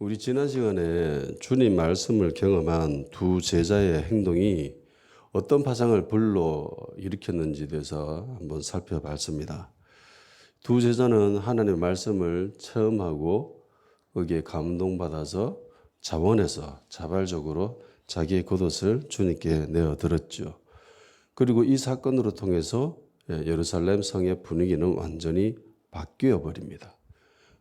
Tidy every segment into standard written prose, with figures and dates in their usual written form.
우리 지난 시간에 주님 말씀을 경험한 두 제자의 행동이 어떤 파장을 불러일으켰는지에 대해서 한번 살펴봤습니다. 두 제자는 하나님의 말씀을 체험하고 거기에 감동받아서 자원해서 자발적으로 자기의 겉옷을 주님께 내어드렸죠. 그리고 이 사건으로 통해서 예루살렘 성의 분위기는 완전히 바뀌어 버립니다.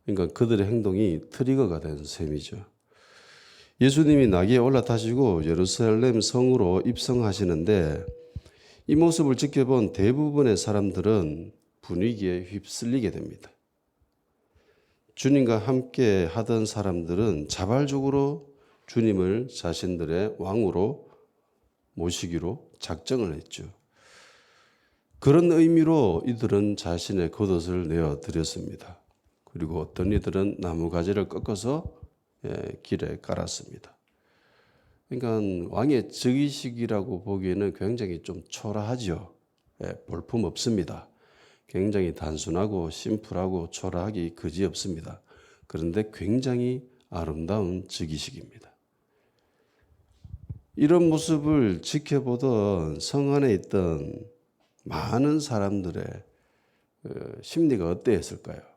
그러니까 그들의 행동이 트리거가 된 셈이죠. 예수님이 나귀에 올라타시고 예루살렘 성으로 입성하시는데 이 모습을 지켜본 대부분의 사람들은 분위기에 휩쓸리게 됩니다. 주님과 함께 하던 사람들은 자발적으로 주님을 자신들의 왕으로 모시기로 작정을 했죠. 그런 의미로 이들은 자신의 겉옷을 내어드렸습니다. 그리고 어떤 이들은 나무가지를 꺾어서 길에 깔았습니다. 그러니까 왕의 즉위식이라고 보기에는 굉장히 좀 초라하죠. 볼품 없습니다. 굉장히 단순하고 심플하고 초라하기 그지없습니다. 그런데 굉장히 아름다운 즉위식입니다. 이런 모습을 지켜보던 성 안에 있던 많은 사람들의 심리가 어떠했을까요?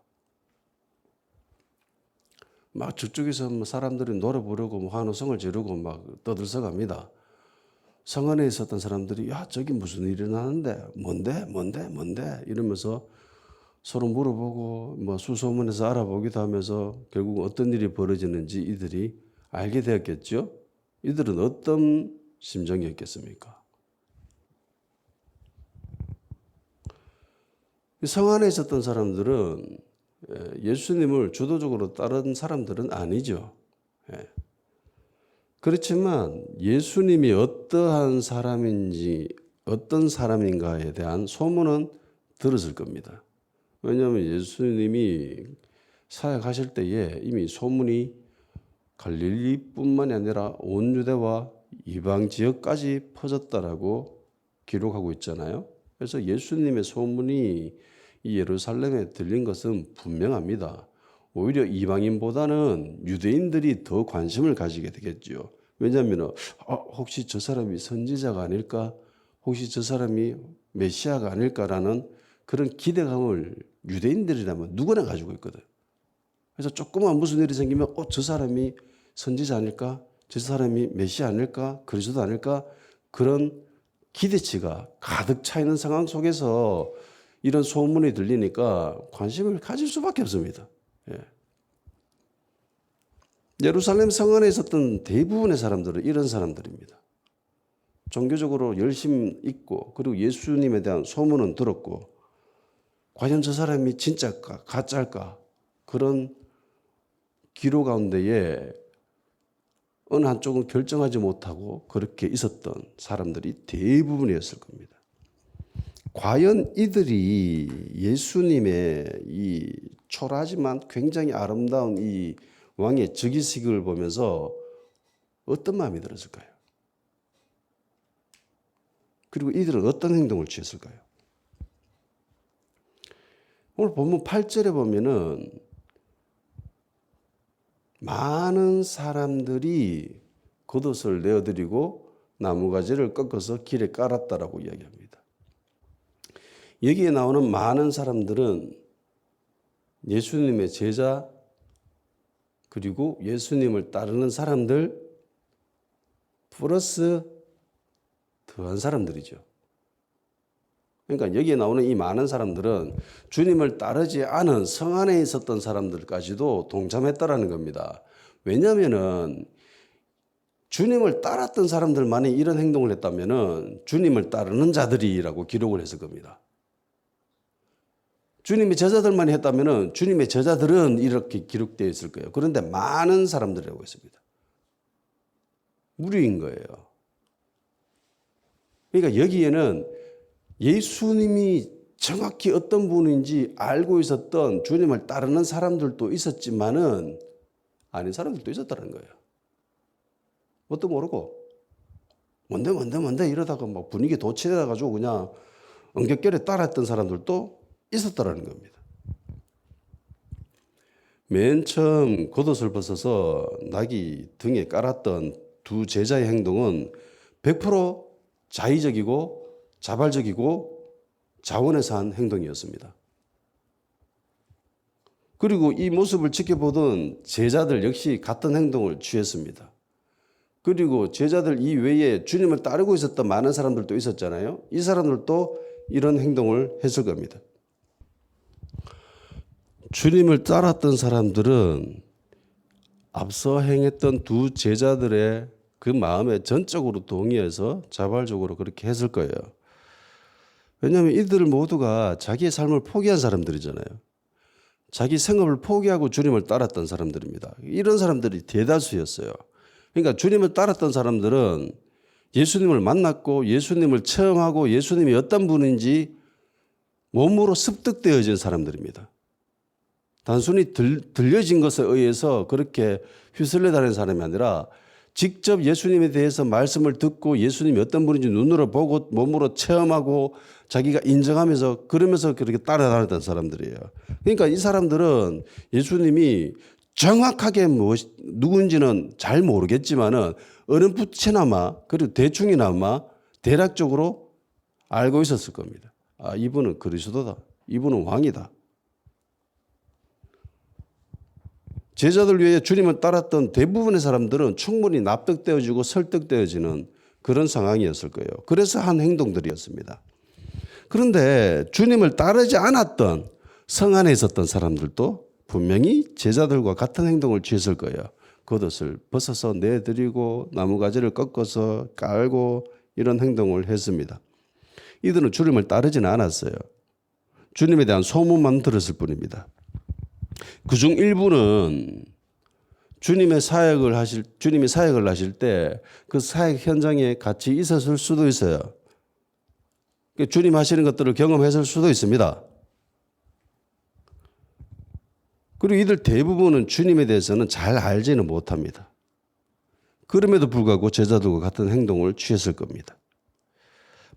막 저쪽에서 사람들이 노래 부르고 환호성을 지르고 막 떠들썩합니다. 성 안에 있었던 사람들이 야 저기 무슨 일이 나는데 뭔데 이러면서 서로 물어보고 뭐 수소문해서 알아보기도 하면서 결국 어떤 일이 벌어지는지 이들이 알게 되었겠죠. 이들은 어떤 심정이었겠습니까? 성 안에 있었던 사람들은 예수님을 주도적으로 따른 사람들은 아니죠. 그렇지만 예수님이 어떠한 사람인지 어떤 사람인가에 대한 소문은 들었을 겁니다. 왜냐하면 예수님이 사역하실 때에 이미 소문이 갈릴리뿐만이 아니라 온 유대와 이방 지역까지 퍼졌다라고 기록하고 있잖아요. 그래서 예수님의 소문이 이 예루살렘에 들린 것은 분명합니다. 오히려 이방인보다는 유대인들이 더 관심을 가지게 되겠죠. 왜냐하면 혹시 저 사람이 선지자가 아닐까? 혹시 저 사람이 메시아가 아닐까라는 그런 기대감을 유대인들이라면 누구나 가지고 있거든. 그래서 조그만 무슨 일이 생기면 저 사람이 선지자 아닐까? 저 사람이 메시아 아닐까? 그리스도 아닐까? 그런 기대치가 가득 차 있는 상황 속에서 이런 소문이 들리니까 관심을 가질 수밖에 없습니다. 예루살렘 성 안에 있었던 대부분의 사람들은 이런 사람들입니다. 종교적으로 열심 있고 그리고 예수님에 대한 소문은 들었고 과연 저 사람이 진짜일까 가짜일까 그런 기로 가운데에 어느 한쪽은 결정하지 못하고 그렇게 있었던 사람들이 대부분이었을 겁니다. 과연 이들이 예수님의 이 초라하지만 굉장히 아름다운 이 왕의 즉위식을 보면서 어떤 마음이 들었을까요? 그리고 이들은 어떤 행동을 취했을까요? 오늘 본문 8절에 보면은 많은 사람들이 겉옷을 내어드리고 나무가지를 꺾어서 길에 깔았다라고 이야기합니다. 여기에 나오는 많은 사람들은 예수님의 제자 그리고 예수님을 따르는 사람들 플러스 더한 사람들이죠. 그러니까 여기에 나오는 이 많은 사람들은 주님을 따르지 않은 성 안에 있었던 사람들까지도 동참했다라는 겁니다. 왜냐하면은 주님을 따랐던 사람들만이 이런 행동을 했다면은 주님을 따르는 자들이라고 기록을 했을 겁니다. 주님의 제자들만이 했다면은 주님의 제자들은 이렇게 기록되어 있을 거예요. 그런데 많은 사람들이라고 했습니다. 무리인 거예요. 그러니까 여기에는 예수님이 정확히 어떤 분인지 알고 있었던 주님을 따르는 사람들도 있었지만은 아닌 사람들도 있었다는 거예요. 뭣도 모르고 뭔데 이러다가 막 분위기 도취돼가지고 그냥 엉겹결에 따랐던 사람들도 있었다는 겁니다. 맨 처음 겉옷을 벗어서 나귀 등에 깔았던 두 제자의 행동은 100% 자의적이고 자발적이고 자원에서 한 행동이었습니다. 그리고 이 모습을 지켜보던 제자들 역시 같은 행동을 취했습니다. 그리고 제자들 이외에 주님을 따르고 있었던 많은 사람들도 있었잖아요. 이 사람들도 이런 행동을 했을 겁니다. 주님을 따랐던 사람들은 앞서 행했던 두 제자들의 그 마음에 전적으로 동의해서 자발적으로 그렇게 했을 거예요. 왜냐하면 이들 모두가 자기의 삶을 포기한 사람들이잖아요. 자기 생업을 포기하고 주님을 따랐던 사람들입니다. 이런 사람들이 대다수였어요. 그러니까 주님을 따랐던 사람들은 예수님을 만났고 예수님을 체험하고 예수님이 어떤 분인지 몸으로 습득되어진 사람들입니다. 단순히 들려진 것에 의해서 그렇게 휘둘려 다니는 사람이 아니라 직접 예수님에 대해서 말씀을 듣고 예수님이 어떤 분인지 눈으로 보고 몸으로 체험하고 자기가 인정하면서 그러면서 그렇게 따라다녔던 사람들이에요. 그러니까 이 사람들은 예수님이 정확하게 누군지는 잘 모르겠지만은 어렴풋이나마 그리고 대충이나마 대략적으로 알고 있었을 겁니다. 아, 이분은 그리스도다. 이분은 왕이다. 제자들 외에 주님을 따랐던 대부분의 사람들은 충분히 납득되어지고 설득되어지는 그런 상황이었을 거예요. 그래서 한 행동들이었습니다. 그런데 주님을 따르지 않았던 성 안에 있었던 사람들도 분명히 제자들과 같은 행동을 취했을 거예요. 겉옷을 벗어서 내드리고 나무가지를 꺾어서 깔고 이런 행동을 했습니다. 이들은 주님을 따르지는 않았어요. 주님에 대한 소문만 들었을 뿐입니다. 그중 일부는 주님이 사역을 하실 때 그 사역 현장에 같이 있었을 수도 있어요. 주님 하시는 것들을 경험했을 수도 있습니다. 그리고 이들 대부분은 주님에 대해서는 잘 알지는 못합니다. 그럼에도 불구하고 제자들과 같은 행동을 취했을 겁니다.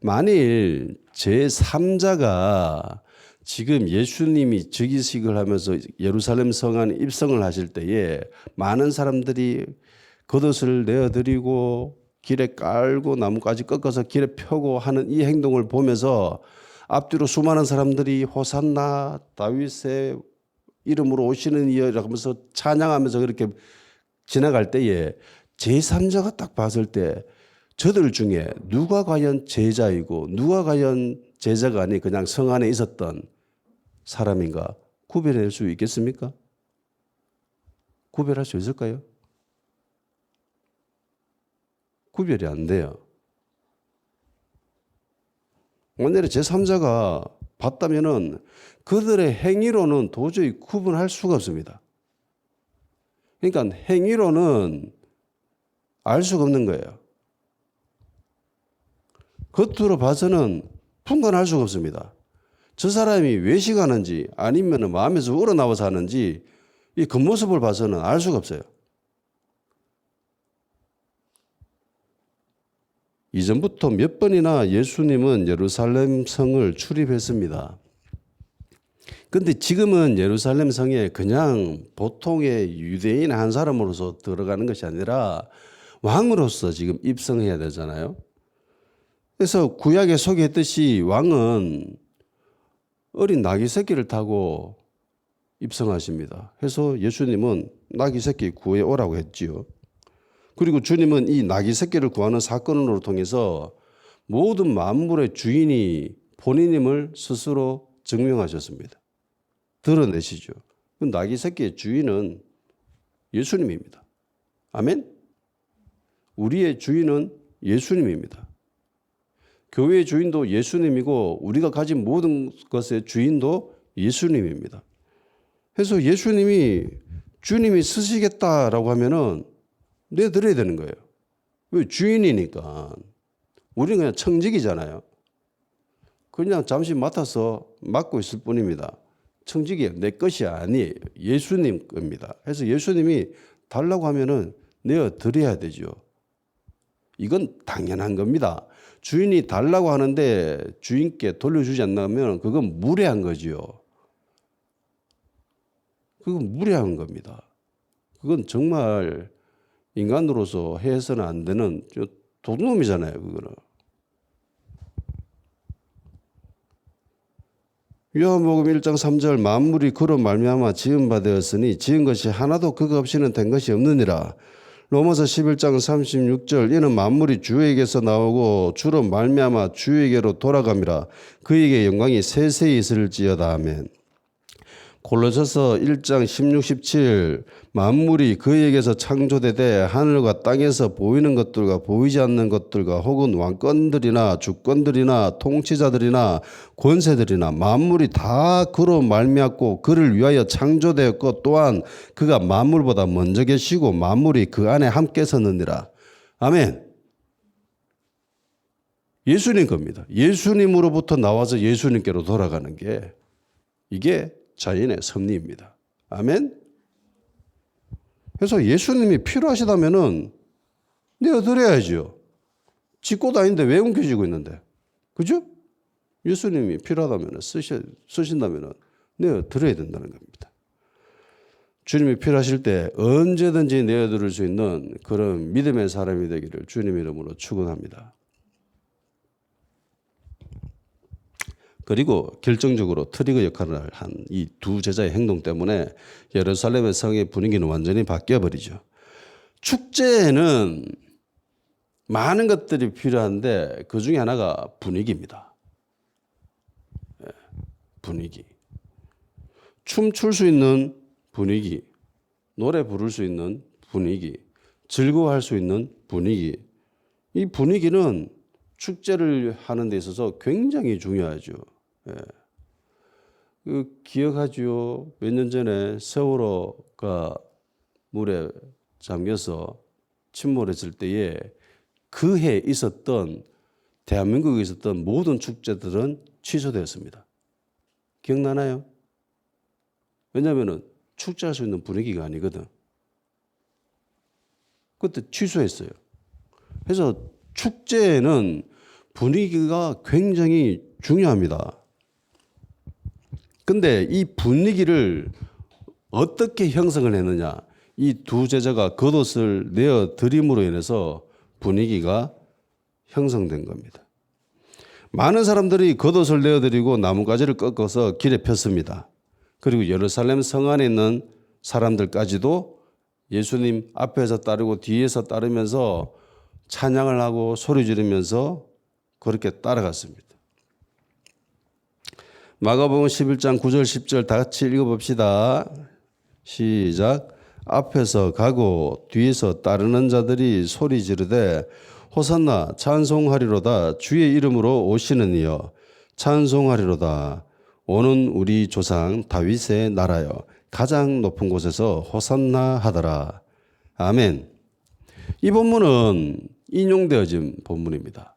만일 제3자가 지금 예수님이 즉위식을 하면서 예루살렘 성 안에 입성을 하실 때에 많은 사람들이 겉옷을 내어드리고 길에 깔고 나무까지 꺾어서 길에 펴고 하는 이 행동을 보면서 앞뒤로 수많은 사람들이 호산나 다윗의 이름으로 오시는 이여라 하면서 찬양하면서 그렇게 지나갈 때에 제3자가 딱 봤을 때 저들 중에 누가 과연 제자이고 누가 과연 제자가 아닌 그냥 성 안에 있었던 사람인가 구별할 수 있겠습니까? 구별할 수 있을까요? 구별이 안 돼요. 만약에 제3자가 봤다면은 그들의 행위로는 도저히 구분할 수가 없습니다. 그러니까 행위로는 알 수가 없는 거예요. 겉으로 봐서는 분간할 수가 없습니다. 저 사람이 외식하는지 아니면 마음에서 우러나와서 하는지 이 겉모습을 봐서는 알 수가 없어요. 이전부터 몇 번이나 예수님은 예루살렘 성을 출입했습니다. 그런데 지금은 예루살렘 성에 그냥 보통의 유대인 한 사람으로서 들어가는 것이 아니라 왕으로서 지금 입성해야 되잖아요. 그래서 구약에 소개했듯이 왕은 어린 나귀 새끼를 타고 입성하십니다. 그래서 예수님은 나귀 새끼 구해 오라고 했지요. 그리고 주님은 이 나귀 새끼를 구하는 사건으로 통해서 모든 만물의 주인이 본인임을 스스로 증명하셨습니다. 드러내시죠. 나귀 새끼의 주인은 예수님입니다. 아멘? 우리의 주인은 예수님입니다. 교회의 주인도 예수님이고 우리가 가진 모든 것의 주인도 예수님입니다. 그래서 예수님이 주님이 쓰시겠다라고 하면은 내드려야 되는 거예요. 왜? 주인이니까. 우리는 그냥 청직이잖아요. 그냥 잠시 맡아서 맡고 있을 뿐입니다. 청직이 내 것이 아니에요. 예수님 겁니다. 그래서 예수님이 달라고 하면은 내어드려야 되죠. 이건 당연한 겁니다. 주인이 달라고 하는데 주인께 돌려주지 않는다면 그건 무례한 거지요. 그건 무례한 겁니다. 그건 정말 인간으로서 해서는 안 되는 도둑놈이잖아요, 그거는. 요한복음 1장 3절 만물이 그로 말미암아 지은 바 되었으니 지은 것이 하나도 그가 없이는 된 것이 없느니라. 로마서 11장 36절 이는 만물이 주에게서 나오고 주로 말미암아 주에게로 돌아감이라. 그에게 영광이 세세히 있을지어다. 아멘. 골로새서 1장 16, 17 만물이 그에게서 창조되되 하늘과 땅에서 보이는 것들과 보이지 않는 것들과 혹은 왕권들이나 주권들이나 통치자들이나 권세들이나 만물이 다 그로 말미암고 그를 위하여 창조되었고 또한 그가 만물보다 먼저 계시고 만물이 그 안에 함께 섰느니라. 아멘. 예수님 겁니다. 예수님으로부터 나와서 예수님께로 돌아가는 게 이게 자연의 섭리입니다. 아멘. 그래서 예수님이 필요하시다면은 내어드려야죠. 지 꽃 아닌데 왜 움켜쥐고 있는데, 그죠? 예수님이 필요하다면 쓰신다면은 내어드려야 된다는 겁니다. 주님이 필요하실 때 언제든지 내어드릴 수 있는 그런 믿음의 사람이 되기를 주님 이름으로 축원합니다. 그리고 결정적으로 트리거 역할을 한 이 두 제자의 행동 때문에 예루살렘의 성의 분위기는 완전히 바뀌어버리죠. 축제에는 많은 것들이 필요한데 그 중에 하나가 분위기입니다. 분위기. 춤출 수 있는 분위기, 노래 부를 수 있는 분위기, 즐거워할 수 있는 분위기. 이 분위기는 축제를 하는 데 있어서 굉장히 중요하죠. 기억하죠? 몇 년 전에 세월호가 물에 잠겨서 침몰했을 때에 그 해에 있었던 대한민국에 있었던 모든 축제들은 취소되었습니다. 기억나나요? 왜냐하면 축제할 수 있는 분위기가 아니거든. 그때 취소했어요. 그래서 축제에는 분위기가 굉장히 중요합니다. 근데 이 분위기를 어떻게 형성을 했느냐? 이 두 제자가 겉옷을 내어 드림으로 인해서 분위기가 형성된 겁니다. 많은 사람들이 겉옷을 내어 드리고 나뭇가지를 꺾어서 길에 폈습니다. 그리고 예루살렘 성 안에 있는 사람들까지도 예수님 앞에서 따르고 뒤에서 따르면서 찬양을 하고 소리 지르면서 그렇게 따라갔습니다. 마가복음 11장 9절 10절 다 같이 읽어봅시다. 시작. 앞에서 가고 뒤에서 따르는 자들이 소리 지르되 호산나 찬송하리로다 주의 이름으로 오시는 이여 찬송하리로다 오는 우리 조상 다윗의 나라여 가장 높은 곳에서 호산나 하더라. 아멘. 이 본문은 인용되어진 본문입니다.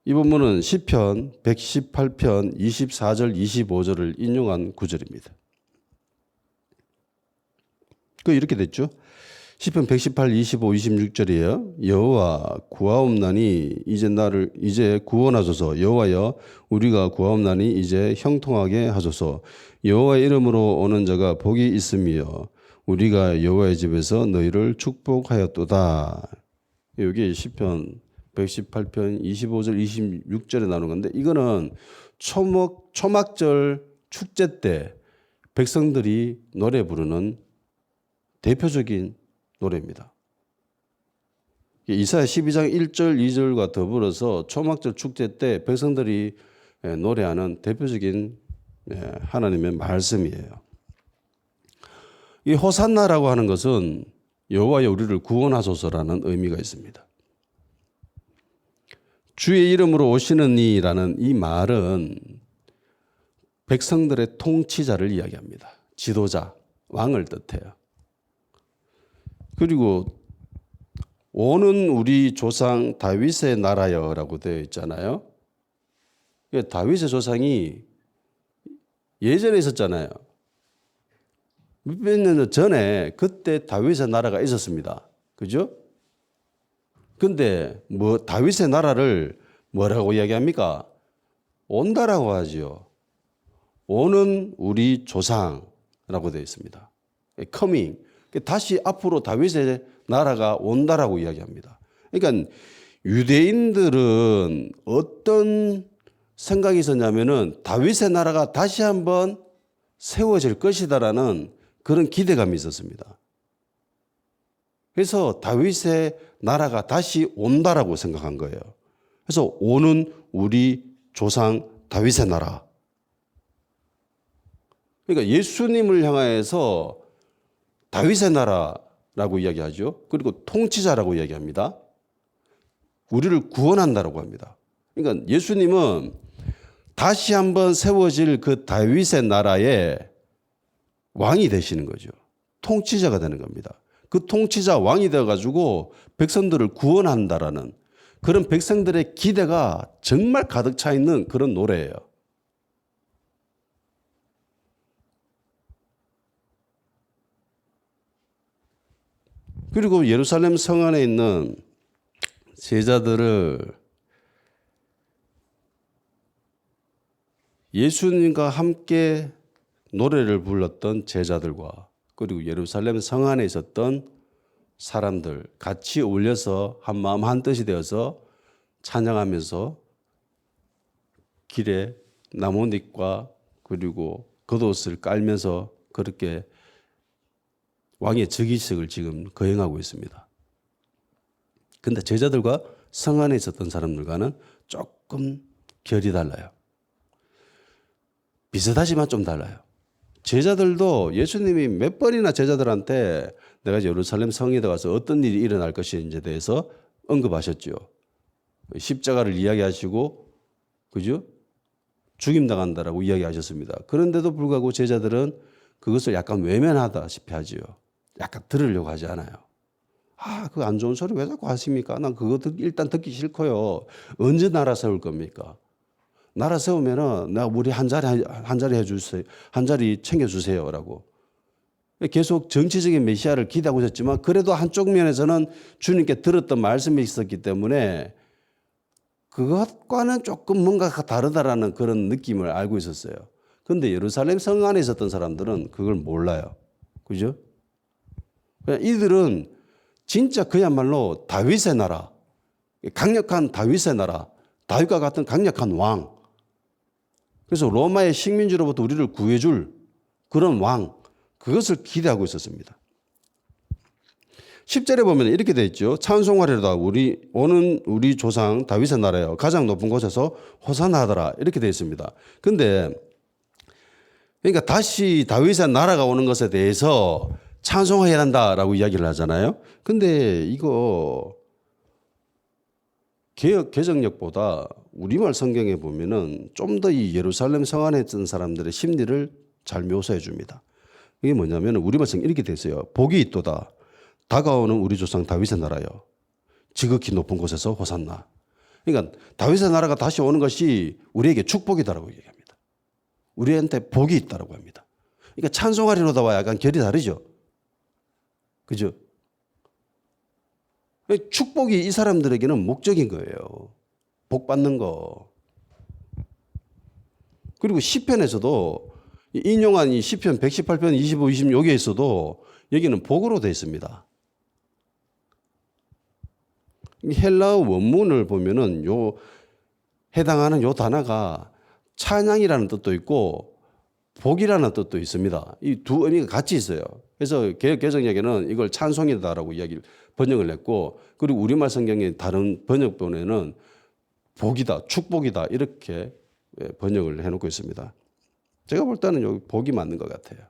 이 본문은 시편 118편 24절 25절을 인용한 구절입니다. 이렇게 됐죠. 시편 118, 25, 26절이에요. 여호와 구하옵나니 이제 구원하소서. 여호와여 우리가 구하옵나니 이제 형통하게 하소서. 여호와의 이름으로 오는 자가 복이 있으며 우리가 여호와의 집에서 너희를 축복하였도다. 여기 시편 118편 25절 26절에 나오는 건데 이거는 초막절 축제 때 백성들이 노래 부르는 대표적인 노래입니다. 이사야 12장 1절 2절과 더불어서 초막절 축제 때 백성들이 노래하는 대표적인 하나님의 말씀이에요. 이 호산나라고 하는 것은 여호와여 우리를 구원하소서라는 의미가 있습니다. 주의 이름으로 오시는 이라는 이 말은 백성들의 통치자를 이야기합니다. 지도자, 왕을 뜻해요. 그리고 오는 우리 조상 다윗의 나라여라고 되어 있잖아요. 다윗의 조상이 예전에 있었잖아요. 몇백 년 전에 그때 다윗의 나라가 있었습니다. 그죠? 근데 다윗의 나라를 뭐라고 이야기합니까? 온다라고 하죠. 오는 우리 조상 라고 되어 있습니다. coming. 다시 앞으로 다윗의 나라가 온다라고 이야기합니다. 그러니까 유대인들은 어떤 생각이 있었냐면은 다윗의 나라가 다시 한번 세워질 것이다라는 그런 기대감이 있었습니다. 그래서 다윗의 나라가 다시 온다라고 생각한 거예요. 그래서 오는 우리 조상 다윗의 나라. 그러니까 예수님을 향하여서 다윗의 나라라고 이야기하죠. 그리고 통치자라고 이야기합니다. 우리를 구원한다라고 합니다. 그러니까 예수님은 다시 한번 세워질 그 다윗의 나라의 왕이 되시는 거죠. 통치자가 되는 겁니다. 그 통치자 왕이 되어가지고 백성들을 구원한다라는 그런 백성들의 기대가 정말 가득 차 있는 그런 노래예요. 그리고 예루살렘 성 안에 있는 제자들을 예수님과 함께 노래를 불렀던 제자들과 그리고 예루살렘 성 안에 있었던 사람들 같이 어울려서 한 마음 한 뜻이 되어서 찬양하면서 길에 나뭇잎과 그리고 겉옷을 깔면서 그렇게 왕의 즉위식을 지금 거행하고 있습니다. 근데 제자들과 성 안에 있었던 사람들과는 조금 결이 달라요. 비슷하지만 좀 달라요. 제자들도 예수님이 몇 번이나 제자들한테 내가 예루살렘 성에 들어가서 어떤 일이 일어날 것인지에 대해서 언급하셨죠. 십자가를 이야기하시고, 그죠? 죽임당한다라고 이야기하셨습니다. 그런데도 불구하고 제자들은 그것을 약간 외면하다시피 하지요. 약간 들으려고 하지 않아요. 아, 그 안 좋은 소리 왜 자꾸 하십니까? 난 그거 일단 듣기 싫고요. 언제 나라 세울 겁니까? 나라 세우면은 나 우리 한 자리 해주세요. 한 자리 챙겨주세요라고. 계속 정치적인 메시아를 기대하고 있었지만 그래도 한쪽 면에서는 주님께 들었던 말씀이 있었기 때문에 그것과는 조금 뭔가 다르다라는 그런 느낌을 알고 있었어요. 그런데 예루살렘 성 안에 있었던 사람들은 그걸 몰라요. 그죠? 이들은 진짜 그야말로 다윗의 나라, 강력한 다윗의 나라, 다윗과 같은 강력한 왕. 그래서 로마의 식민지로부터 우리를 구해줄 그런 왕, 그것을 기대하고 있었습니다. 10절에 보면 이렇게 되어 있죠. 찬송하리로다 오는 우리 조상 다윗의 나라여 가장 높은 곳에서 호산나하더라 이렇게 되어 있습니다. 그런데 그러니까 다시 다윗의 나라가 오는 것에 대해서 찬송해야 한다라고 이야기를 하잖아요. 근데 이거 개역 개정력보다 우리말 성경에 보면은 좀 더 이 예루살렘 성 안에 있던 사람들의 심리를 잘 묘사해 줍니다. 이게 뭐냐면 우리말 성경 이렇게 돼 있어요. 복이 있도다. 다가오는 우리 조상 다윗의 나라여. 지극히 높은 곳에서 호산나. 그러니까 다윗의 나라가 다시 오는 것이 우리에게 축복이다라고 얘기합니다. 우리한테 복이 있다라고 합니다. 그러니까 찬송하리로다와 약간 결이 다르죠. 그죠? 축복이 이 사람들에게는 목적인 거예요. 복 받는 거. 그리고 시편에서도 인용한 이 시편 118편 25, 26 여기에서도 여기는 복으로 되어 있습니다. 헬라어 원문을 보면은 해당하는 요 단어가 찬양이라는 뜻도 있고 복이라는 뜻도 있습니다. 이 두 의미가 같이 있어요. 그래서 개정역에는 이걸 찬송이다라고 번역을 했고, 그리고 우리말 성경의 다른 번역본에는 복이다, 축복이다 이렇게 번역을 해놓고 있습니다. 제가 볼 때는 여기 복이 맞는 것 같아요.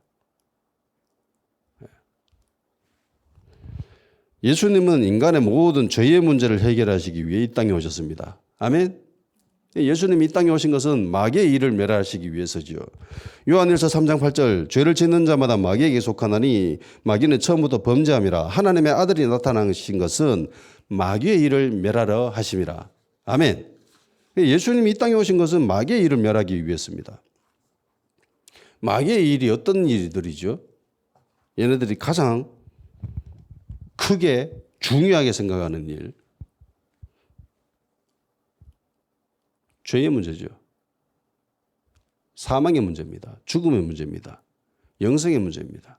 예수님은 인간의 모든 죄의 문제를 해결하시기 위해 이 땅에 오셨습니다. 아멘. 예수님이 이 땅에 오신 것은 마귀의 일을 멸하시기 위해서지요. 요한일서 3장 8절 죄를 짓는 자마다 마귀에게 속하나니 마귀는 처음부터 범죄함이라. 하나님의 아들이 나타나신 것은 마귀의 일을 멸하려 하심이라. 아멘. 예수님이 이 땅에 오신 것은 마귀의 일을 멸하기 위해서입니다. 마귀의 일이 어떤 일들이죠? 얘네들이 가장 크게 중요하게 생각하는 일, 죄의 문제죠. 사망의 문제입니다. 죽음의 문제입니다. 영성의 문제입니다.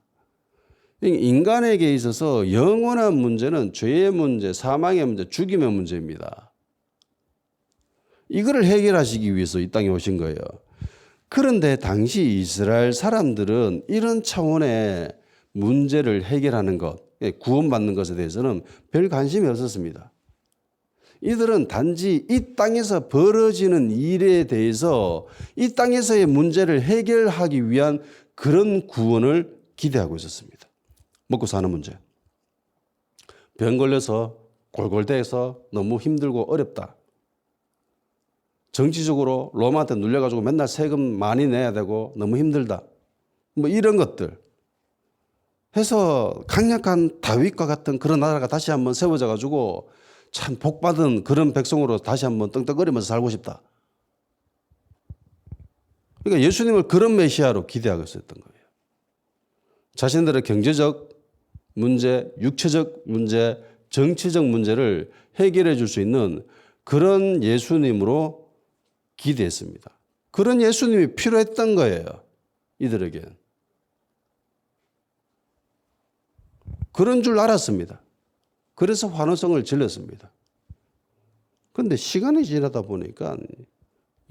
인간에게 있어서 영원한 문제는 죄의 문제, 사망의 문제, 죽임의 문제입니다. 이거를 해결하시기 위해서 이 땅에 오신 거예요. 그런데 당시 이스라엘 사람들은 이런 차원의 문제를 해결하는 것, 구원받는 것에 대해서는 별 관심이 없었습니다. 이들은 단지 이 땅에서 벌어지는 일에 대해서 이 땅에서의 문제를 해결하기 위한 그런 구원을 기대하고 있었습니다. 먹고 사는 문제. 병 걸려서 골골대서 너무 힘들고 어렵다. 정치적으로 로마한테 눌려가지고 맨날 세금 많이 내야 되고 너무 힘들다. 뭐 이런 것들 해서 강력한 다윗과 같은 그런 나라가 다시 한번 세워져 가지고 참 복받은 그런 백성으로 다시 한번 떵떵거리면서 살고 싶다. 그러니까 예수님을 그런 메시아로 기대하고 있었던 거예요. 자신들의 경제적 문제, 육체적 문제, 정치적 문제를 해결해 줄 수 있는 그런 예수님으로 기대했습니다. 그런 예수님이 필요했던 거예요. 이들에겐. 그런 줄 알았습니다. 그래서 환호성을 질렀습니다. 그런데 시간이 지나다 보니까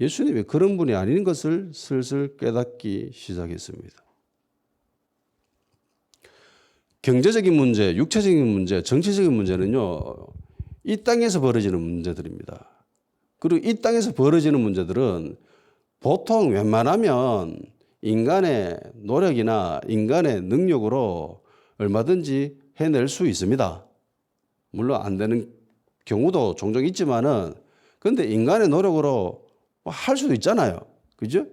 예수님이 그런 분이 아닌 것을 슬슬 깨닫기 시작했습니다. 경제적인 문제, 육체적인 문제, 정치적인 문제는요, 이 땅에서 벌어지는 문제들입니다. 그리고 이 땅에서 벌어지는 문제들은 보통 웬만하면 인간의 노력이나 인간의 능력으로 얼마든지 해낼 수 있습니다. 물론 안 되는 경우도 종종 있지만은, 그런데 인간의 노력으로 할 수도 있잖아요. 그죠?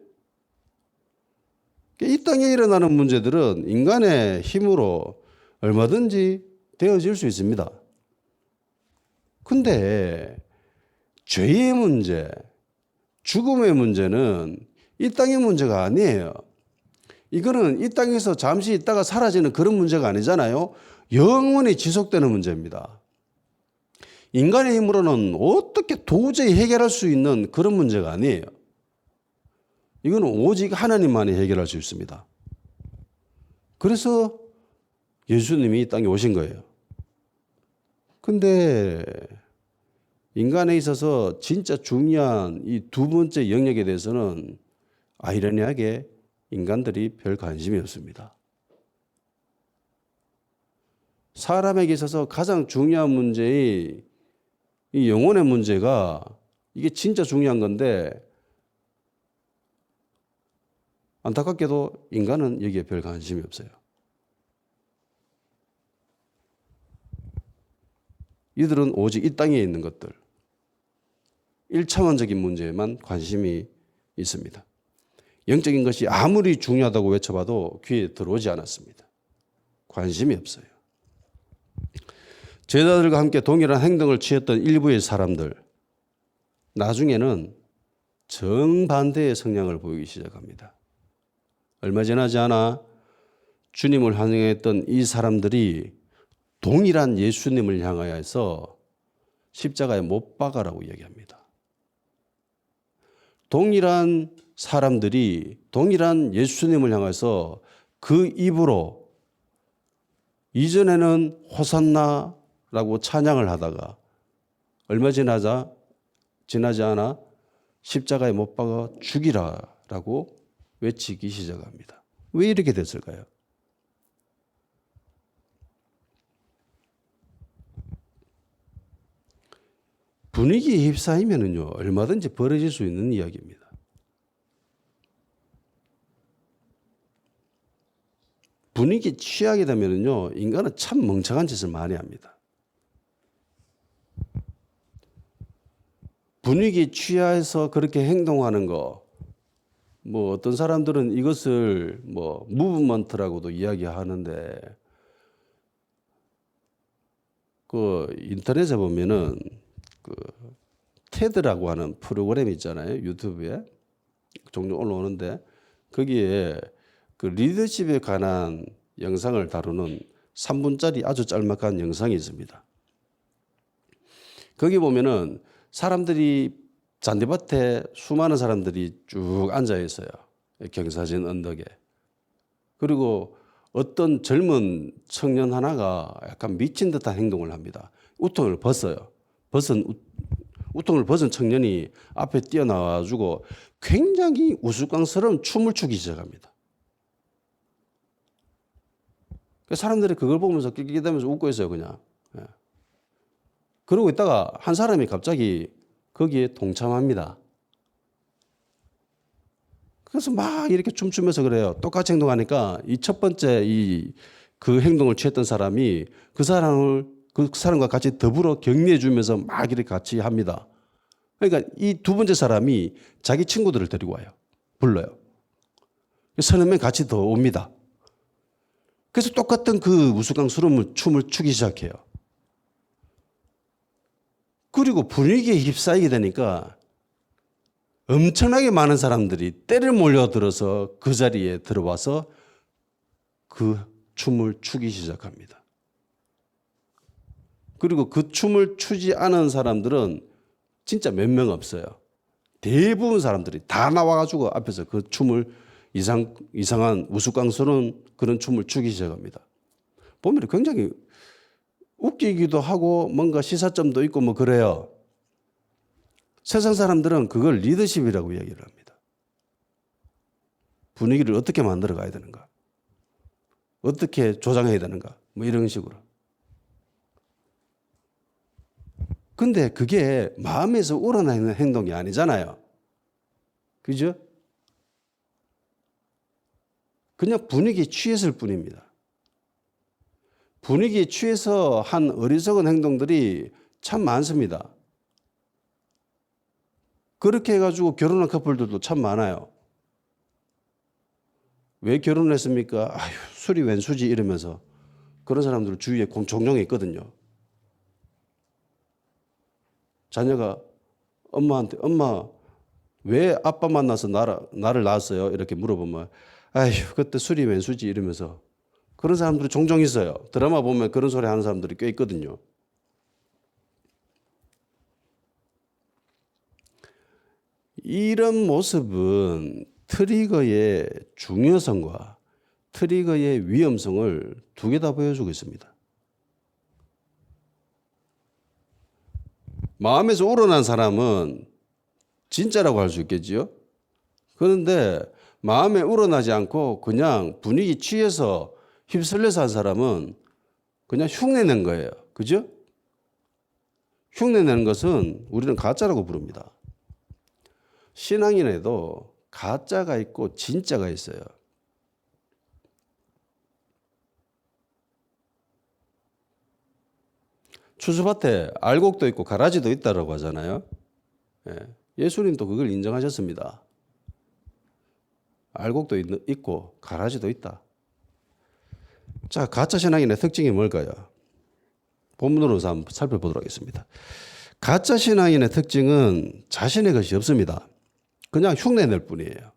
이 땅에 일어나는 문제들은 인간의 힘으로 얼마든지 되어질 수 있습니다. 근데 죄의 문제, 죽음의 문제는 이 땅의 문제가 아니에요. 이거는 이 땅에서 잠시 있다가 사라지는 그런 문제가 아니잖아요. 영원히 지속되는 문제입니다. 인간의 힘으로는 어떻게 도저히 해결할 수 있는 그런 문제가 아니에요. 이거는 오직 하나님만이 해결할 수 있습니다. 그래서 예수님이 이 땅에 오신 거예요. 근데 인간에 있어서 진짜 중요한 이 두 번째 영역에 대해서는 아이러니하게 인간들이 별 관심이 없습니다. 사람에게 있어서 가장 중요한 문제의 이 영혼의 문제가 이게 진짜 중요한 건데 안타깝게도 인간은 여기에 별 관심이 없어요. 이들은 오직 이 땅에 있는 것들, 1차원적인 문제에만 관심이 있습니다. 영적인 것이 아무리 중요하다고 외쳐봐도 귀에 들어오지 않았습니다. 관심이 없어요. 제자들과 함께 동일한 행동을 취했던 일부의 사람들, 나중에는 정반대의 성향을 보이기 시작합니다. 얼마 지나지 않아 주님을 환영했던 이 사람들이 동일한 예수님을 향하여서 십자가에 못 박아라고 이야기합니다. 동일한 사람들이 동일한 예수님을 향해서 그 입으로 이전에는 호산나라고 찬양을 하다가 얼마 지나지 않아 십자가에 못 박아 죽이라라고 외치기 시작합니다. 왜 이렇게 됐을까요? 분위기에 휩싸이면은요, 얼마든지 벌어질 수 있는 이야기입니다. 분위기 취하게 되면은요, 인간은 참 멍청한 짓을 많이 합니다. 분위기 취해서 그렇게 행동하는 거, 뭐 어떤 사람들은 이것을 뭐 무브먼트라고도 이야기하는데, 그 인터넷에 보면은 그 테드라고 하는 프로그램 있잖아요. 유튜브에 종종 올라오는데 거기에 그 리더십에 관한 영상을 다루는 3분짜리 아주 짤막한 영상이 있습니다. 거기 보면은 사람들이 잔디밭에 수많은 사람들이 쭉 앉아 있어요. 경사진 언덕에. 그리고 어떤 젊은 청년 하나가 약간 미친 듯한 행동을 합니다. 우통을 벗어요. 우통을 벗은 청년이 앞에 뛰어나와가지고 굉장히 우스꽝스러운 춤을 추기 시작합니다. 사람들이 그걸 보면서 낄낄대면서 웃고 있어요, 그냥. 예. 그러고 있다가 한 사람이 갑자기 거기에 동참합니다. 그래서 막 이렇게 춤추면서 그래요. 똑같이 행동하니까 이 첫 번째 그 행동을 취했던 사람이 그 사람과 같이 더불어 격려해 주면서 막 이렇게 같이 합니다. 그러니까 이 두 번째 사람이 자기 친구들을 데리고 와요. 불러요. 서너 명 같이 더 옵니다. 그래서 똑같은 그 우스꽝스러운 춤을 추기 시작해요. 그리고 분위기에 휩싸이게 되니까 엄청나게 많은 사람들이 때를 몰려들어서 그 자리에 들어와서 그 춤을 추기 시작합니다. 그리고 그 춤을 추지 않은 사람들은 진짜 몇 명 없어요. 대부분 사람들이 다 나와가지고 앞에서 그 춤을 이상한 우스꽝스러운 그런 춤을 추기 시작합니다. 보면 굉장히 웃기기도 하고 뭔가 시사점도 있고 뭐 그래요. 세상 사람들은 그걸 리더십이라고 이야기를 합니다. 분위기를 어떻게 만들어 가야 되는가? 어떻게 조장해야 되는가? 뭐 이런 식으로. 근데 그게 마음에서 우러나는 행동이 아니잖아요. 그죠? 그냥 분위기에 취했을 뿐입니다. 분위기에 취해서 한 어리석은 행동들이 참 많습니다. 그렇게 해가지고 결혼한 커플들도 참 많아요. 왜 결혼했습니까? 아휴, 술이 웬수지 이러면서 그런 사람들 주위에 종종 있거든요. 자녀가 엄마한테 엄마 왜 아빠 만나서 나를 낳았어요? 이렇게 물어보면 아휴 그때 술이 웬수지 이러면서 그런 사람들이 종종 있어요. 드라마 보면 그런 소리 하는 사람들이 꽤 있거든요. 이런 모습은 트리거의 중요성과 트리거의 위험성을 두 개 다 보여주고 있습니다. 마음에서 우러난 사람은 진짜라고 할 수 있겠지요. 그런데 마음에 우러나지 않고 그냥 분위기 취해서 휩쓸려서 한 사람은 그냥 흉내낸 거예요. 그죠? 흉내내는 것은 우리는 가짜라고 부릅니다. 신앙인에도 가짜가 있고 진짜가 있어요. 추수밭에 알곡도 있고 가라지도 있다라고 하잖아요. 예수님도 그걸 인정하셨습니다. 알곡도 있고 가라지도 있다. 자, 가짜 신앙인의 특징이 뭘까요? 본문으로 한번 살펴보도록 하겠습니다. 가짜 신앙인의 특징은 자신의 것이 없습니다. 그냥 흉내낼 뿐이에요.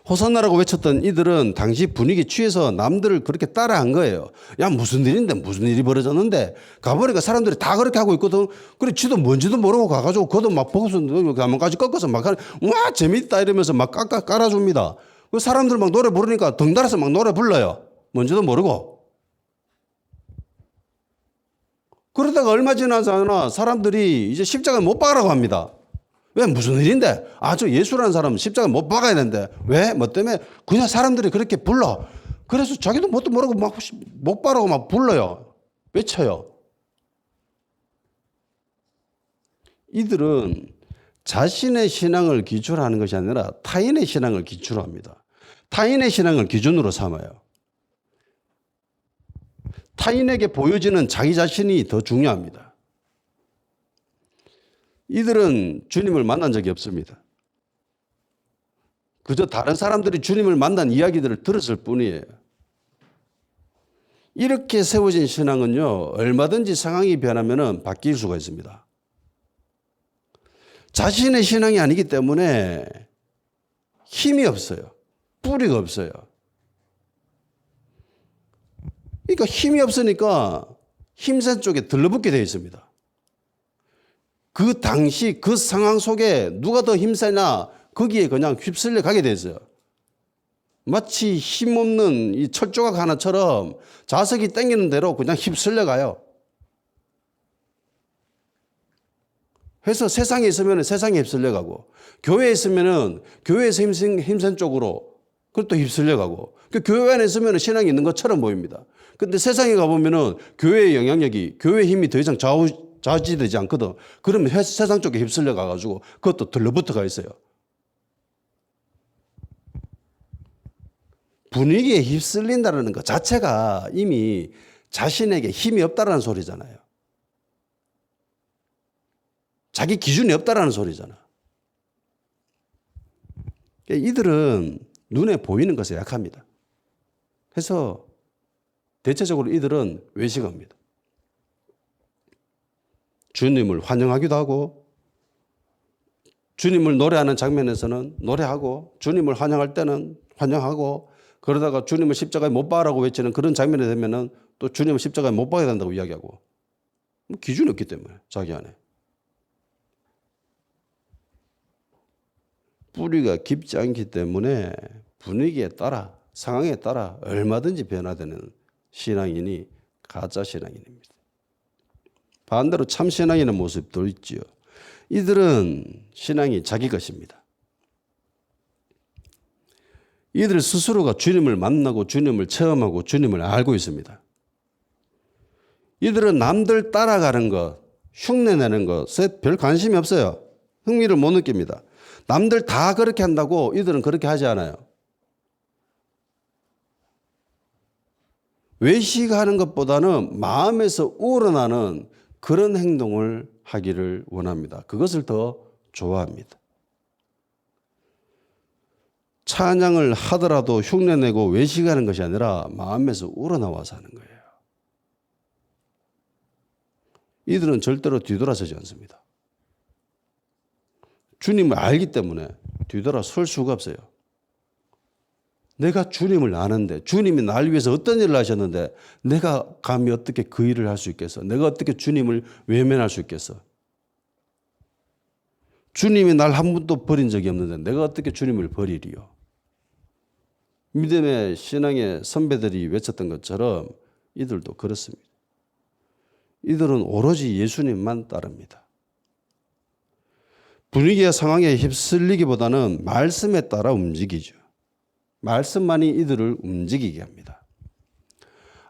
호산나라고 외쳤던 이들은 당시 분위기 취해서 남들을 그렇게 따라한 거예요. 야 무슨 일인데 무슨 일이 벌어졌는데 가보니까 사람들이 다 그렇게 하고 있거든. 그래 지도 뭔지도 모르고 가가지고 그도 막 보고서 가만까지 꺾어서 막 와 재밌다 이러면서 막 깔아줍니다. 그 사람들 막 노래 부르니까 덩달아서 막 노래 불러요. 뭔지도 모르고. 그러다가 얼마 지나지 않아 사람들이 이제 십자가에 못 박으라고 합니다. 왜 무슨 일인데? 저 예수라는 사람은 십자가에 못 박아야 되는데 왜? 뭐 때문에? 그냥 사람들이 그렇게 불러. 그래서 자기도 뭣도 모르고 막 못 박으라고 막 불러요. 외쳐요. 이들은 자신의 신앙을 기초로 하는 것이 아니라 타인의 신앙을 기초로 합니다. 타인의 신앙을 기준으로 삼아요. 타인에게 보여지는 자기 자신이 더 중요합니다. 이들은 주님을 만난 적이 없습니다. 그저 다른 사람들이 주님을 만난 이야기들을 들었을 뿐이에요. 이렇게 세워진 신앙은요, 얼마든지 상황이 변하면 바뀔 수가 있습니다. 자신의 신앙이 아니기 때문에 힘이 없어요. 뿌리가 없어요. 그러니까 힘이 없으니까 힘센 쪽에 들러붙게 되어 있습니다. 그 당시 그 상황 속에 누가 더 힘세나 거기에 그냥 휩쓸려 가게 되어 있어요. 마치 힘없는 이 철조각 하나처럼 자석이 당기는 대로 그냥 휩쓸려 가요. 해서 세상에 있으면 세상에 휩쓸려 가고, 교회에 있으면 교회에서 힘센 쪽으로 그것도 휩쓸려 가고, 그 교회 안에 있으면 신앙이 있는 것처럼 보입니다. 근데 세상에 가보면은 교회의 영향력이, 교회의 힘이 더 이상 좌지되지 않거든. 그러면 세상 쪽에 휩쓸려 가가지고 그것도 들러붙어 가 있어요. 분위기에 휩쓸린다는 것 자체가 이미 자신에게 힘이 없다라는 소리잖아요. 자기 기준이 없다라는 소리잖아. 이들은 눈에 보이는 것에 약합니다. 그래서 대체적으로 이들은 외식합니다. 주님을 환영하기도 하고, 주님을 노래하는 장면에서는 노래하고, 주님을 환영할 때는 환영하고, 그러다가 주님을 십자가에 못 박으라고 외치는 그런 장면이 되면은 또 주님을 십자가에 못 박아야 된다고 이야기하고, 기준이 없기 때문에 자기 안에. 뿌리가 깊지 않기 때문에 분위기에 따라, 상황에 따라 얼마든지 변화되는 신앙인이 가짜 신앙인입니다. 반대로 참 신앙인의 모습도 있지요. 이들은 신앙이 자기 것입니다. 이들 스스로가 주님을 만나고 주님을 체험하고 주님을 알고 있습니다. 이들은 남들 따라가는 것, 흉내내는 것에 별 관심이 없어요. 흥미를 못 느낍니다. 남들 다 그렇게 한다고 이들은 그렇게 하지 않아요. 외식하는 것보다는 마음에서 우러나는 그런 행동을 하기를 원합니다. 그것을 더 좋아합니다. 찬양을 하더라도 흉내내고 외식하는 것이 아니라 마음에서 우러나와서 하는 거예요. 이들은 절대로 뒤돌아서지 않습니다. 주님을 알기 때문에 뒤돌아설 수가 없어요. 내가 주님을 아는데, 주님이 날 위해서 어떤 일을 하셨는데 내가 감히 어떻게 그 일을 할 수 있겠어? 내가 어떻게 주님을 외면할 수 있겠어? 주님이 날 한 번도 버린 적이 없는데 내가 어떻게 주님을 버리리요? 믿음의 신앙의 선배들이 외쳤던 것처럼 이들도 그렇습니다. 이들은 오로지 예수님만 따릅니다. 분위기와 상황에 휩쓸리기보다는 말씀에 따라 움직이죠. 말씀만이 이들을 움직이게 합니다.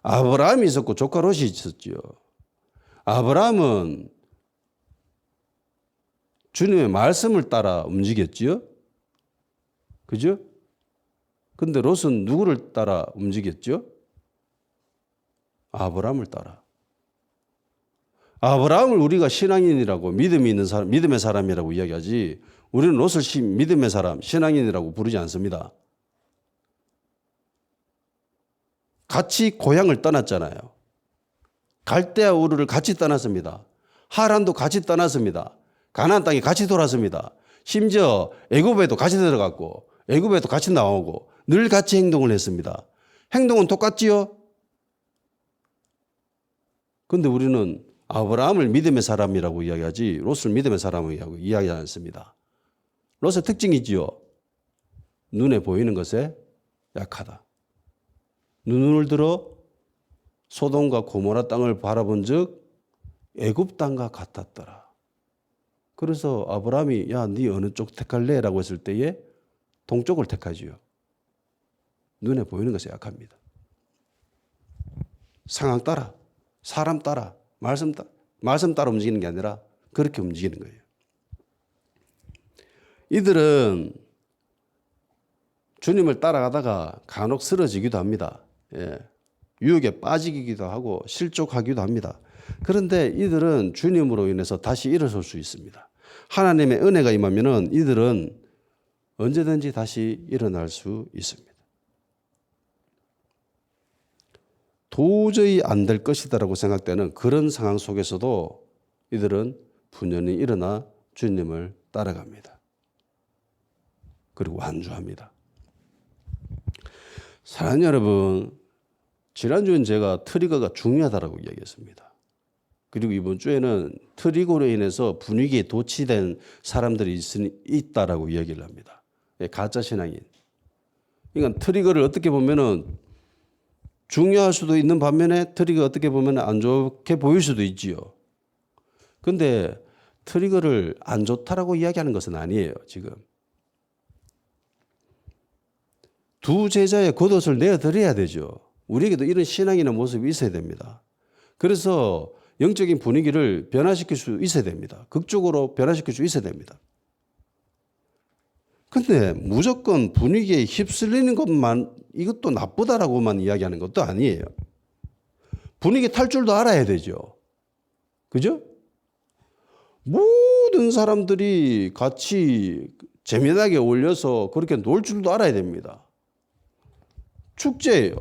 아브라함이 있었고 조카 롯이 있었죠. 아브라함은 주님의 말씀을 따라 움직였지요. 그죠? 근데 롯은 누구를 따라 움직였죠? 아브라함을 따라. 아브라함을 우리가 신앙인이라고, 믿음이 있는 사람, 믿음의 사람이라고 이야기하지, 우리는 롯을 믿음의 사람, 신앙인이라고 부르지 않습니다. 같이 고향을 떠났잖아요. 갈대아 우르를 같이 떠났습니다. 하란도 같이 떠났습니다. 가나안 땅에 같이 돌았습니다. 심지어 애굽에도 같이 들어갔고 애굽에도 같이 나오고 늘 같이 행동을 했습니다. 행동은 똑같지요? 그런데 우리는 아브라함을 믿음의 사람이라고 이야기하지 롯을 믿음의 사람이라고 이야기하지 않습니다. 롯의 특징이지요. 눈에 보이는 것에 약하다. 눈을 들어 소돔과 고모라 땅을 바라본 즉 애굽 땅과 같았더라. 그래서 아브라함이 야, 네 어느 쪽 택할래? 라고 했을 때에 동쪽을 택하지요. 눈에 보이는 것에 약합니다. 상황 따라, 사람 따라, 말씀 따라 움직이는 게 아니라 그렇게 움직이는 거예요. 이들은 주님을 따라가다가 간혹 쓰러지기도 합니다. 예. 유혹에 빠지기도 하고 실족하기도 합니다. 그런데 이들은 주님으로 인해서 다시 일어설 수 있습니다. 하나님의 은혜가 임하면은 이들은 언제든지 다시 일어날 수 있습니다. 도저히 안 될 것이다라고 생각되는 그런 상황 속에서도 이들은 분연히 일어나 주님을 따라갑니다. 그리고 완주합니다. 사랑하는 여러분, 지난주엔 제가 트리거가 중요하다고 이야기했습니다. 그리고 이번 주에는 트리거로 인해서 분위기에 도취된 사람들이 있다라고 이야기를 합니다. 가짜 신앙인. 그러니까 트리거를 어떻게 보면은 중요할 수도 있는 반면에 트리거 어떻게 보면 안 좋게 보일 수도 있지요. 근데 트리거를 안 좋다라고 이야기하는 것은 아니에요, 지금. 두 제자의 겉옷을 내어드려야 되죠. 우리에게도 이런 신앙이나 모습이 있어야 됩니다. 그래서 영적인 분위기를 변화시킬 수 있어야 됩니다. 극적으로 변화시킬 수 있어야 됩니다. 근데 무조건 분위기에 휩쓸리는 것만 이것도 나쁘다라고만 이야기하는 것도 아니에요. 분위기 탈 줄도 알아야 되죠. 그죠? 모든 사람들이 같이 재미나게 어울려서 그렇게 놀 줄도 알아야 됩니다. 축제예요.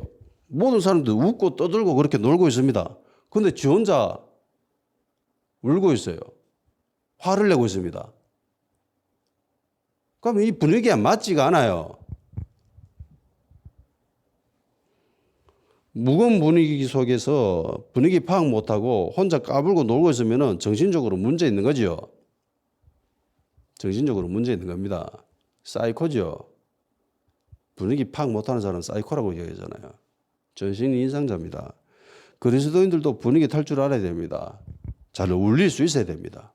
모든 사람들 웃고 떠들고 그렇게 놀고 있습니다. 근데 지 혼자 울고 있어요. 화를 내고 있습니다. 그럼 이 분위기가 맞지가 않아요. 무거운 분위기 속에서 분위기 파악 못하고 혼자 까불고 놀고 있으면 정신적으로 문제 있는 거죠. 정신적으로 문제 있는 겁니다. 사이코죠. 분위기 파악 못하는 사람은 사이코라고 얘기하잖아요. 정신이 이상자입니다. 그리스도인들도 분위기 탈 줄 알아야 됩니다. 잘 어울릴 수 있어야 됩니다.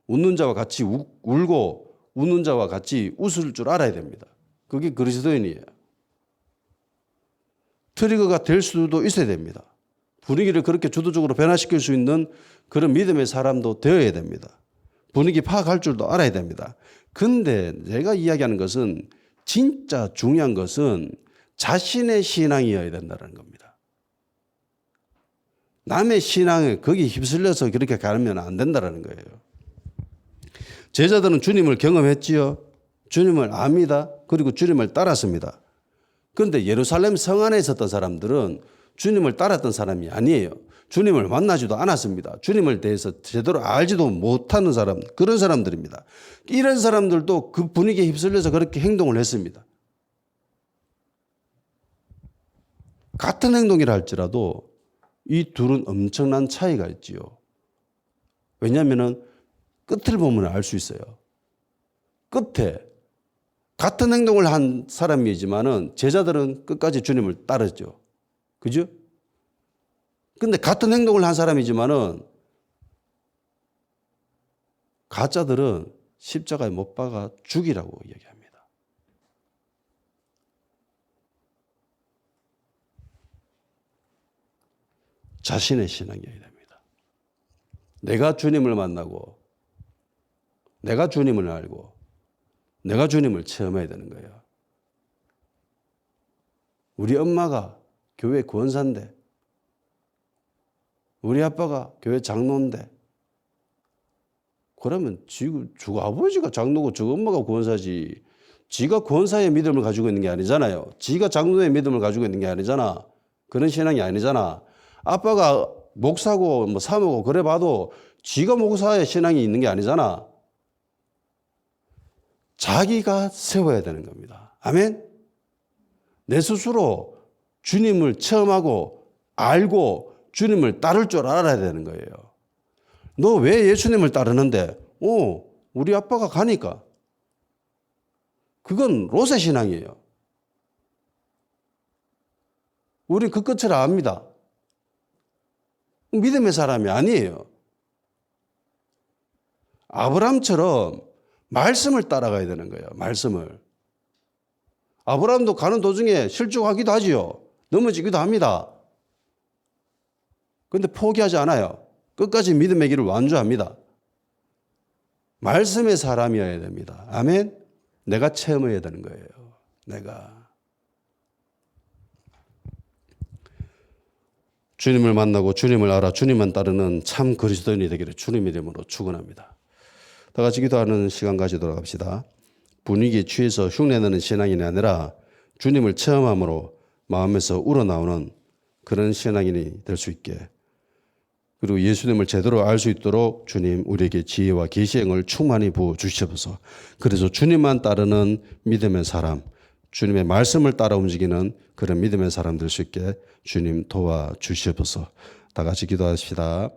웃는 자와 같이 울고 웃는 자와 같이 웃을 줄 알아야 됩니다. 그게 그리스도인이에요. 트리거가 될 수도 있어야 됩니다. 분위기를 그렇게 주도적으로 변화시킬 수 있는 그런 믿음의 사람도 되어야 됩니다. 분위기 파악할 줄도 알아야 됩니다. 근데 제가 이야기하는 것은 진짜 중요한 것은 자신의 신앙이어야 된다는 겁니다. 남의 신앙에 거기 휩쓸려서 그렇게 가면 안 된다는 거예요. 제자들은 주님을 경험했지요. 주님을 압니다. 그리고 주님을 따랐습니다. 그런데 예루살렘 성 안에 있었던 사람들은 주님을 따랐던 사람이 아니에요. 주님을 만나지도 않았습니다. 주님을 대해서 제대로 알지도 못하는 사람, 그런 사람들입니다. 이런 사람들도 그 분위기에 휩쓸려서 그렇게 행동을 했습니다. 같은 행동이라 할지라도 이 둘은 엄청난 차이가 있지요. 왜냐하면 끝을 보면 알 수 있어요. 끝에 같은 행동을 한 사람이지만은 제자들은 끝까지 주님을 따르죠. 그죠? 근데 같은 행동을 한 사람이지만은 가짜들은 십자가에 못 박아 죽이라고 얘기합니다. 자신의 신앙이어야 됩니다. 내가 주님을 만나고 내가 주님을 알고 내가 주님을 체험해야 되는 거예요. 우리 엄마가 교회 권사인데 우리 아빠가 교회 장로인데 그러면 주 아버지가 장로고 저 엄마가 권사지 지가 권사의 믿음을 가지고 있는 게 아니잖아요. 지가 장로의 믿음을 가지고 있는 게 아니잖아. 그런 신앙이 아니잖아. 아빠가 목사고 뭐 사모고 그래 봐도 지가 목사의 신앙이 있는 게 아니잖아. 자기가 세워야 되는 겁니다. 아멘? 내 스스로 주님을 체험하고 알고 주님을 따를 줄 알아야 되는 거예요. 너 왜 예수님을 따르는데? 우리 아빠가 가니까. 그건 롯의 신앙이에요. 우리 그 끝을 압니다. 믿음의 사람이 아니에요. 아브라함처럼 말씀을 따라가야 되는 거예요. 말씀을. 아브라함도 가는 도중에 실족하기도 하지요. 넘어지기도 합니다. 그런데 포기하지 않아요. 끝까지 믿음의 길을 완주합니다. 말씀의 사람이어야 됩니다. 아멘? 내가 체험해야 되는 거예요. 내가. 주님을 만나고 주님을 알아 주님만 따르는 참 그리스도인이 되기를 주님의 이름으로 축원합니다. 다 같이 기도하는 시간 가지도록 합시다. 분위기에 취해서 흉내내는 신앙인이 아니라 주님을 체험함으로 마음에서 우러나오는 그런 신앙인이 될 수 있게 그리고 예수님을 제대로 알 수 있도록 주님 우리에게 지혜와 계시행을 충만히 부어주시옵소서. 그래서 주님만 따르는 믿음의 사람, 주님의 말씀을 따라 움직이는 그런 믿음의 사람 될 수 있게 주님 도와주시옵소서. 다 같이 기도하십시다.